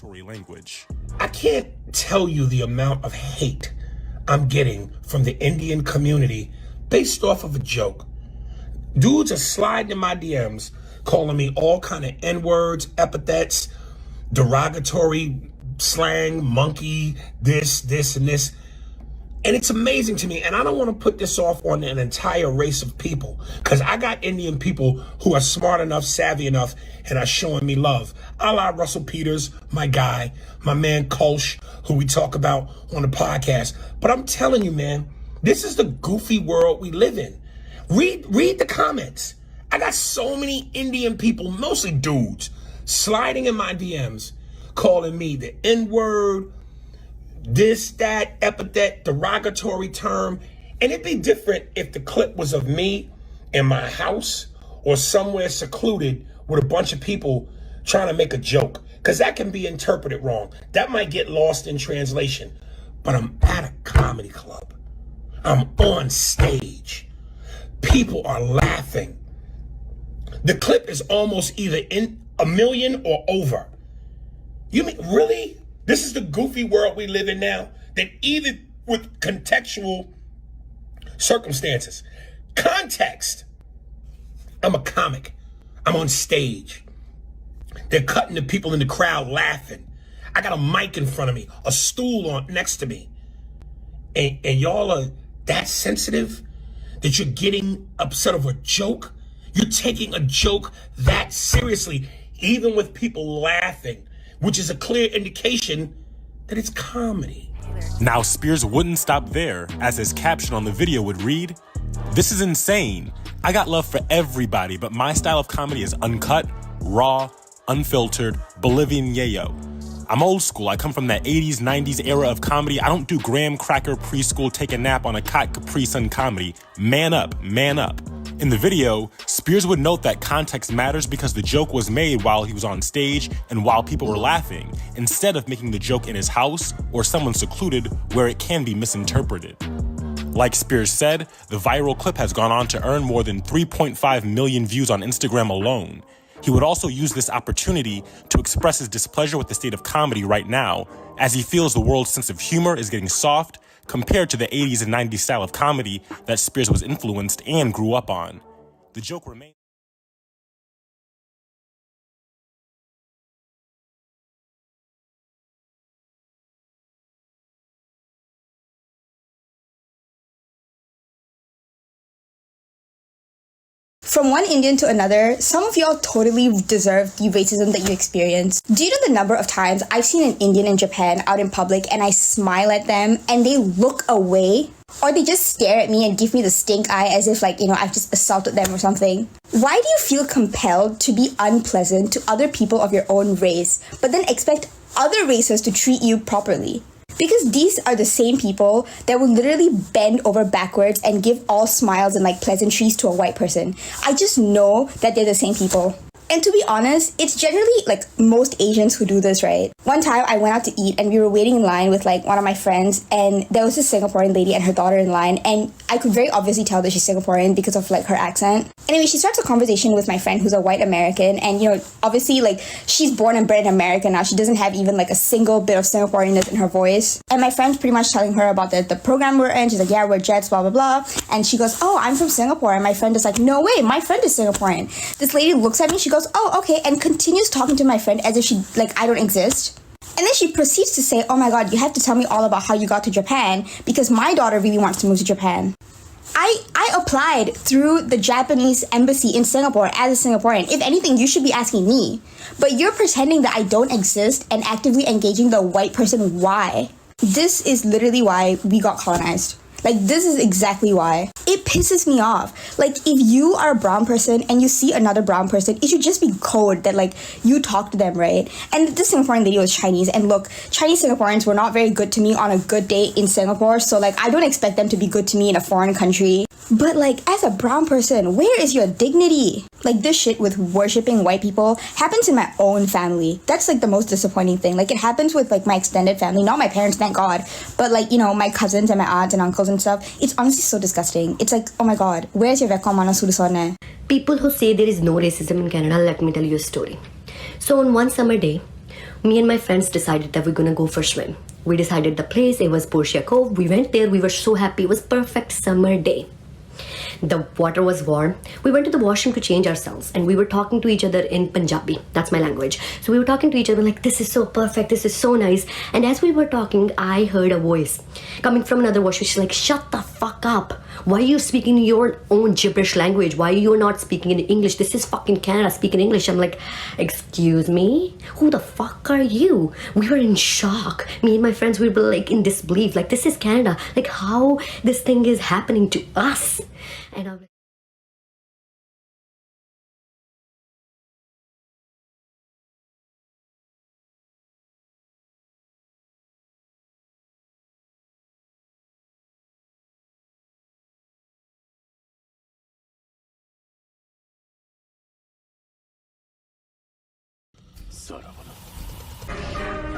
Language. I can't tell you the amount of hate I'm getting from the Indian community based off of a joke. Dudes are sliding in my DMs, calling me all kind of N-words, epithets, derogatory slang, monkey, this, and this. And it's amazing to me, and I don't want to put this off on an entire race of people, because I got Indian people who are smart enough, savvy enough, and are showing me love. A la Russell Peters, my guy, my man Kolsch, who we talk about on the podcast. But I'm telling you, man, this is the goofy world we live in. Read the comments. I got so many Indian people, mostly dudes, sliding in my DMs, calling me the N-word, this, that, epithet, derogatory term. And it'd be different if the clip was of me in my house or somewhere secluded with a bunch of people trying to make a joke, because that can be interpreted wrong. That might get lost in translation. But I'm at a comedy club. I'm on stage. People are laughing. The clip is almost either in 1 million or over. You mean, really? This is the goofy world we live in now, that even with contextual circumstances, context, I'm a comic. I'm on stage. They're cutting the people in the crowd laughing. I got a mic in front of me, a stool on next to me. And y'all are that sensitive that you're getting upset over a joke? You're taking a joke that seriously, even with people laughing, which is a clear indication that it's comedy. Now, Spears wouldn't stop there, as his caption on the video would read, "This is insane. I got love for everybody, but my style of comedy is uncut, raw, unfiltered, Bolivian yayo. I'm old school. I come from that 80s, 90s era of comedy. I don't do graham cracker preschool take a nap on a cot Capri Sun comedy. Man up, man up." In the video, Spears would note that context matters because the joke was made while he was on stage and while people were laughing, instead of making the joke in his house or someone secluded where it can be misinterpreted. Like Spears said, the viral clip has gone on to earn more than 3.5 million views on Instagram alone. He would also use this opportunity to express his displeasure with the state of comedy right now, as he feels the world's sense of humor is getting soft compared to the 80s and 90s style of comedy that Spears was influenced and grew up on. The joke remains. From one Indian to another, some of y'all totally deserve the racism that you experience. Do you know the number of times I've seen an Indian in Japan out in public and I smile at them and they look away? Or they just stare at me and give me the stink eye as if I've just assaulted them or something. Why do you feel compelled to be unpleasant to other people of your own race, but then expect other races to treat you properly? Because these are the same people that would literally bend over backwards and give all smiles and pleasantries to a white person. I just know that they're the same people. And to be honest, it's generally most Asians who do this, right? One time I went out to eat and we were waiting in line with one of my friends, and there was this Singaporean lady and her daughter in line, and I could very obviously tell that she's Singaporean because of her accent. Anyway, she starts a conversation with my friend who's a white American, and obviously she's born and bred in America now. She doesn't have even a single bit of Singaporeanness in her voice. And my friend's pretty much telling her about the program we're in. She's like, yeah, we're Jets, blah, blah, blah. And she goes, oh, I'm from Singapore. And my friend is like, no way, my friend is Singaporean. This lady looks at me, she goes, oh, okay, and continues talking to my friend as if she, I don't exist. And then she proceeds to say, oh my god, you have to tell me all about how you got to Japan because my daughter really wants to move to Japan. I applied through the Japanese embassy in Singapore as a Singaporean. If anything, you should be asking me. But you're pretending that I don't exist and actively engaging the white person why. This is literally why we got colonized. Like, this is exactly why. It pisses me off. Like, if you are a brown person and you see another brown person, it should just be code that, like, you talk to them, right? And this Singaporean lady was Chinese. And look, Chinese Singaporeans were not very good to me on a good day in Singapore. So, like, I don't expect them to be good to me in a foreign country. But, like, as a brown person, where is your dignity? Like, this shit with worshipping white people happens in my own family. That's, like, the most disappointing thing. Like, it happens with, like, my extended family. Not my parents, thank God. But, like, you know, my cousins and my aunts and uncles and stuff. It's honestly so disgusting. It's like, oh my God, where's your Vekkom Mana Sudasone? People who say there is no racism in Canada, let me tell you a story. So on one summer day, me and my friends decided that we're gonna go for a swim. We decided the place, it was Portia Cove. We went there, we were so happy. It was perfect summer day. The water was warm. We went to the washroom to change ourselves and we were talking to each other in Punjabi. That's my language. So we were talking to each other like, this is so perfect, this is so nice. And as we were talking, I heard a voice coming from another washroom. She's like, shut the fuck up. Why are you speaking your own gibberish language? Why are you not speaking in English? This is fucking Canada, speak in English. I'm like, excuse me? Who the fuck are you? We were in shock. Me and my friends, we were like in disbelief. Like, this is Canada. Like, how this thing is happening to us? And I'm like, Son of a...